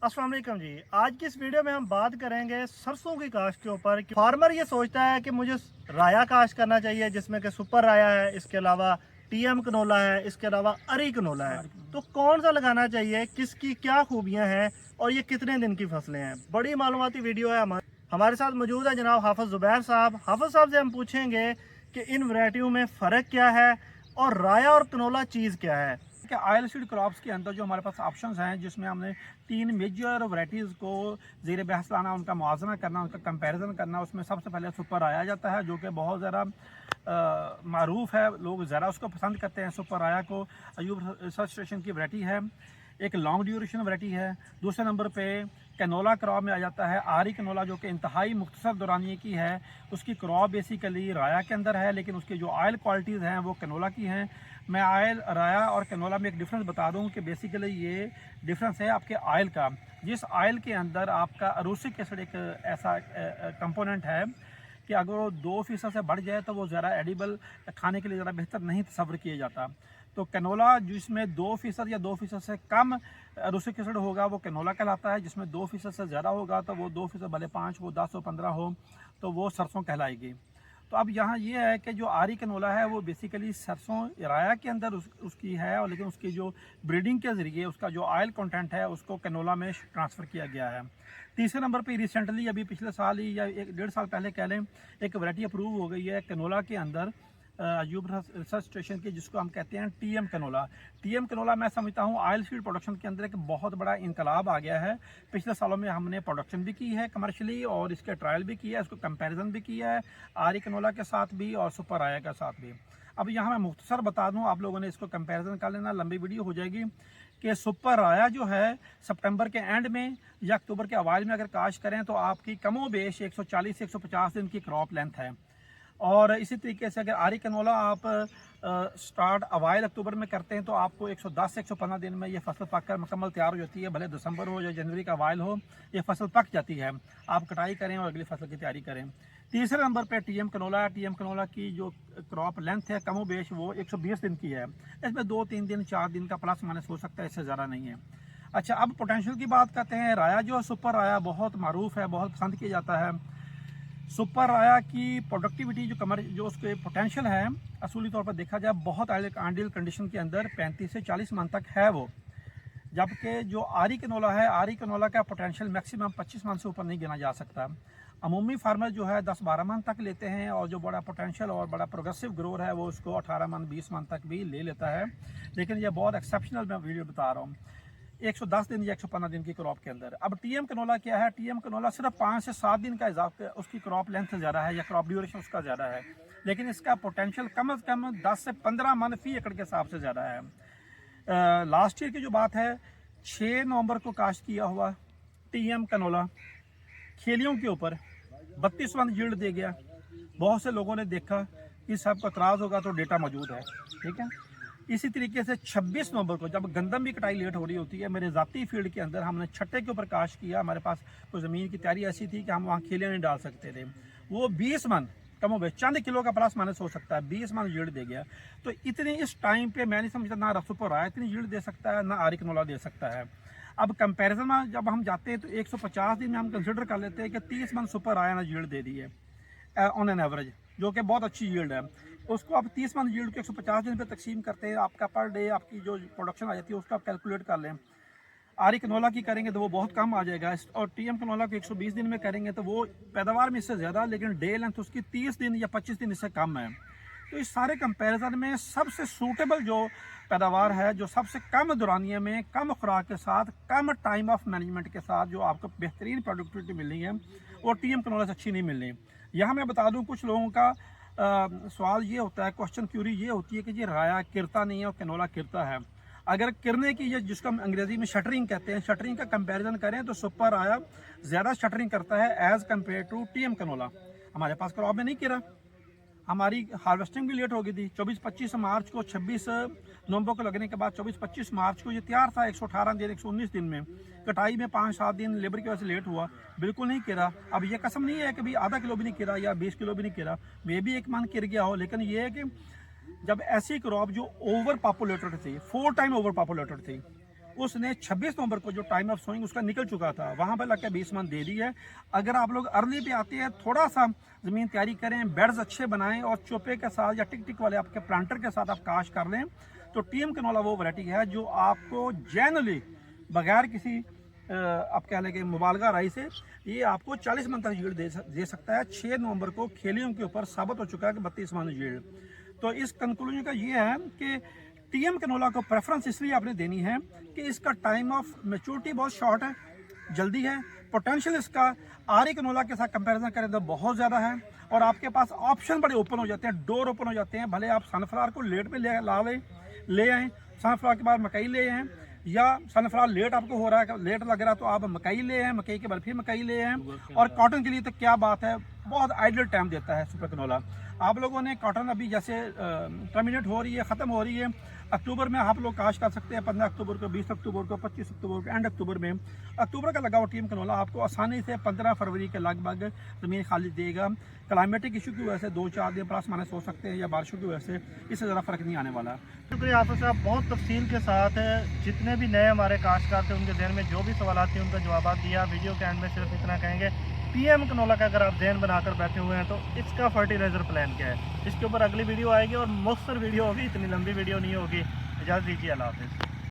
अस्सलाम वालेकुम जी। आज की इस वीडियो में हम बात करेंगे सरसों की काश्त के ऊपर। फार्मर ये सोचता है कि मुझे राया काश्त करना चाहिए, जिसमें कि सुपर राया है, इसके अलावा टीएम कनोला है, इसके अलावा अरी कनोला है। तो कौन सा लगाना चाहिए, किसकी क्या खूबियां हैं और ये कितने दिन की फसलें हैं। बड़ी मालूमाती वीडियो है। हमारे साथ मौजूद है जनाब हाफिज ज़ुबैर साहब। हाफिज साहब से हम पूछेंगे कि इन वैरायटियों में फ़र्क क्या है और राया और कनोला चीज़ क्या है। कि ऑयल सीड क्रॉप्स के अंदर जो हमारे पास ऑप्शंस हैं, जिसमें हमने 3 मेजर वैरायटीज़ को ज़ेर बहस लाना, उनका मुआवजना करना, उनका कंपैरिजन करना। उसमें सबसे पहले सुपर आया जाता है, जो कि बहुत ज़्यादा मारूफ है, लोग ज़रा उसको पसंद करते हैं। सुपर आया को अयूब रिसर्च स्टेशन की वैरायटी है, एक लॉन्ग ड्यूरेशन वैरायटी है। दूसरे नंबर पे कैनोला क्रॉप में आ जाता है आरी कैनोला, जो कि इंतहाई मुख्तसर दौरानिए की है। उसकी क्रॉप बेसिकली राया के अंदर है, लेकिन उसकी जो ऑयल क्वालिटीज़ हैं वो कैनोला की हैं। मैं ऑयल राया और कैनोला में एक डिफरेंस बता दूं कि बेसिकली ये डिफरेंस है आपके ऑयल का। जिस ऑयल के अंदर आपका अरूसिक एसिड एक ऐसा कंपोनेंट है कि अगर वो 2% से बढ़ जाए तो वो ज़रा एडिबल खाने के लिए ज़रा बेहतर नहीं तस्वर किया जाता। तो कैनोला जिसमें 2% या 2% से कम अरूसिक एसिड होगा वो कैनोला कहलाता है। जिसमें 2% से ज़्यादा होगा तो वो 2%, भले 5 हो, 10 हो, 15 हो, तो वो सरसों कहलाएगी। तो अब यहाँ ये है कि जो आरी कैनोला है वो बेसिकली सरसों राया के अंदर उसकी है, और लेकिन उसकी जो ब्रीडिंग के ज़रिए उसका जो ऑयल कंटेंट है उसको कैनोला में ट्रांसफ़र किया गया है। तीसरे नंबर पे रिसेंटली अभी पिछले साल ही या 1-1.5 साल पहले कह लें, एक वैरायटी अप्रूव हो गई है कैनोला के अंदर, अयूब रिसर्च स्टेशन की, जिसको हम कहते हैं टीएम कैनोला। टीएम कैनोला मैं समझता हूँ ऑयल सीड प्रोडक्शन के अंदर एक बहुत बड़ा इनकलाब आ गया है। पिछले सालों में हमने प्रोडक्शन भी की है कमर्शियली, और इसके ट्रायल भी किया है, इसको कंपैरिजन भी किया है आरी कैनोला के साथ भी और सुपर आया के साथ भी। अब यहाँ मैं मुख्तसर बता दूँ, आप लोगों ने इसको कंपैरिजन कर लेना, लंबी वीडियो हो जाएगी। कि सुपर आया जो है सितंबर के एंड में या अक्टूबर के अवाइल में अगर काश करें तो आपकी कमो बेश 140 से 150 दिन की क्रॉप लेंथ है। और इसी तरीके से अगर आरी कैनोला आप स्टार्ट अवाइल अक्टूबर में करते हैं तो आपको 110 से 115 दिन में ये फसल पक कर मुकम्मल तैयार हो जाती है। भले दिसंबर हो या जनवरी का अवाइल हो, ये फसल पक जाती है। आप कटाई करें और अगली फसल की तैयारी करें। तीसरे नंबर पर टीएम कैनोला है। टीएम कैनोला की जो क्रॉप लेंथ है कमो बेश वो 120 दिन की है। इसमें 2-3 दिन 4 दिन का प्लस माइनस हो सकता है, इससे ज़्यादा नहीं है। अच्छा, अब पोटेंशियल की बात करते हैं। राया जो सुपर राया बहुत मारूफ है, बहुत पसंद किया जाता है। सुपर राया की प्रोडक्टिविटी जो उसके पोटेंशियल है, असूली तौर पर देखा जाए बहुत आइडियल कंडीशन के अंदर 35 से 40 मन तक है वो। जबकि जो आरी कैनोला है, आरी कैनोला का पोटेंशियल मैक्सिमम 25 मन से ऊपर नहीं गिना जा सकता। अमूमी फार्मर जो है 10-12 मन तक लेते हैं, और जो बड़ा पोटेंशियल और बड़ा प्रोग्रेसिव ग्रोर है वो उसको 18 मन 20 मन तक भी ले लेता है। लेकिन ये बहुत एक्सेप्शनल मैं वीडियो बता रहा हूँ 110 दिन या 115 दिन की क्रॉप के अंदर। अब टीएम कैनोला क्या है? टीएम कैनोला सिर्फ 5 से 7 दिन का इजाफा, उसकी क्रॉप लेंथ ज़्यादा है या क्रॉप ड्यूरेशन उसका ज़्यादा है, लेकिन इसका पोटेंशियल कम से कम 10 से 15 मन फी एकड़ के हिसाब से ज़्यादा है। लास्ट ईयर की जो बात है, 6 नवंबर को काश्त किया हुआ टीएम कैनोला खेलियों के ऊपर 32 मन यील्ड दे गया। बहुत से लोगों ने देखा, इस सब का एतराज़ होगा तो डेटा मौजूद है, ठीक है। इसी तरीके से 26 नवंबर को जब गंदम की कटाई लेट हो रही होती है, मेरे ज़ाती फील्ड के अंदर हमने छट्टे के ऊपर काश किया। हमारे पास कोई ज़मीन की तैयारी ऐसी थी कि हम वहाँ खेलियाँ नहीं डाल सकते थे। वो 20 मन कमो चंद किलो का प्लस माइनस हो सकता है, 20 मन यील्ड दे गया। तो इतने इस टाइम पे मैं नहीं समझता ना सुपर आया इतनी यील्ड दे सकता है, ना आरी कैनोला दे सकता है। अब कंपैरिजन में जब हम जाते हैं तो 150 दिन में हम कंसिडर कर लेते हैं कि 30 मन सुपर आया ना यील्ड दे दी है ऑन एन एवरेज, जो कि बहुत अच्छी यील्ड है। उसको आप 30 मन यील्ड को 150 दिन पे तकसीम करते हैं, आपका पर डे आपकी जो प्रोडक्शन आ जाती है उसका आप कैलकुलेट कर लें। आरी कैनोला की करेंगे तो वो बहुत कम आ जाएगा, और टीएम कैनोला को 120 दिन में करेंगे तो वो पैदावार में इससे ज़्यादा, लेकिन डे लेंथ उसकी 30 दिन या 25 दिन इससे कम है। तो इस सारे कंपैरिजन में सबसे सूटेबल जो पैदावार है, जो सबसे कम दौरानिए में कम खुराक के साथ कम टाइम ऑफ मैनेजमेंट के साथ जो आपको बेहतरीन प्रोडक्टिविटी मिलनी है, वो टीएम कैनोला से अच्छी नहीं मिलनी। यहाँ मैं बता दूँ, कुछ लोगों का सवाल ये होता है, क्वेश्चन क्यूरी ये होती है कि जी राया किरता नहीं है और कैनोला किरता है। अगर किरने की, ये जिसको हम अंग्रेजी में शटरिंग कहते हैं, शटरिंग का कंपैरिजन करें तो सुपर आया ज़्यादा शटरिंग करता है as compare to TM canola. हमारे पास क्रॉप में नहीं किरा, हमारी हार्वेस्टिंग भी लेट हो गई थी। 24-25 मार्च को, 26 नवंबर को लगने के बाद 24-25 मार्च को ये तैयार था 118 दिन 119 दिन में। कटाई में 5-7 दिन लेबर की वजह से लेट हुआ, बिल्कुल नहीं गिरा। अब ये कसम नहीं है कि भाई आधा किलो भी नहीं गिरा या 20 किलो भी नहीं गिरा, मे भी एक मन गिर गया हो, लेकिन ये है कि जब ऐसी क्रॉप जो ओवर पॉपुलेटेड थी, 4 टाइम ओवर पॉपुलेटेड थी, उसने 26 नवंबर को जो टाइम ऑफ सोइंग उसका निकल चुका था, वहाँ पर लग के 20 मन दे दी है। अगर आप लोग अर्ली पे आते हैं, थोड़ा सा ज़मीन तैयारी करें, बेड्स अच्छे बनाएं और चोपे के साथ या टिक टिक वाले आपके प्लांटर के साथ आप काश कर लें, तो टीएम कनोला वो वैरायटी है जो आपको जनरली बगैर किसी आप कह लें कि मुबालगा राई से ये आपको 40 मन तक यील्ड दे सकता है। 6 नवंबर को खेलियों के ऊपर साबित हो चुका है कि 32 मन यील्ड। तो इस कंक्लूजन का ये है कि टीएम कनोला को प्रेफरेंस इसलिए आपने देनी है कि इसका टाइम ऑफ मैच्योरिटी बहुत शॉर्ट है, जल्दी है। पोटेंशियल इसका आरी कनोला के साथ कंपैरिजन करें तो बहुत ज़्यादा है, और आपके पास ऑप्शन बड़े ओपन हो जाते हैं, डोर ओपन हो जाते हैं। भले आप सनफ्लावर को लेट में ले आएँ, सनफ्लावर के बाद मकई ले आएँ, या सनफ्लावर लेट आपको हो रहा है, लेट लग रहा है तो आप मकई ले आएँ, मकई के बाद फिर मकई ले आएँ। और कॉटन के लिए तो क्या बात है, बहुत आइडियल टाइम देता है सुपर कनोला। आप लोगों ने कॉटन अभी जैसे टर्मिनेट हो रही है, ख़त्म हो रही है, अक्टूबर में आप लोग काश कर सकते हैं, 15 अक्टूबर को, 20 अक्टूबर को, 25 अक्टूबर को, एंड अक्टूबर में। अक्टूबर का लगा हुआ टीएम कनोला आपको आसानी से 15 फरवरी के लगभग ज़मीन खाली देगा। क्लाइमेटिक इशू की वजह से 2-4 दिन प्लस माइनस हो सकते हैं, या बारिशों की वजह से इससे ज़्यादा फ़र्क नहीं आने वाला। शुक्रिया आफिस साहब, बहुत तफसील के साथ जितने भी नए हमारे काश्तकार थे उनके जहन में जो भी सवाल थे उनका जवाब दिया। वीडियो के एंड में सिर्फ इतना कहेंगे, टीएम कनोला का अगर आप जहन बनाकर बैठे हुए हैं तो इसका फर्टिलाइज़र प्लान क्या है, इसके ऊपर अगली वीडियो आएगी और मुख्तसर वीडियो होगी, इतनी लंबी वीडियो नहीं होगी। इजाज़त दीजिए, अल्लाह हाफ़िज़।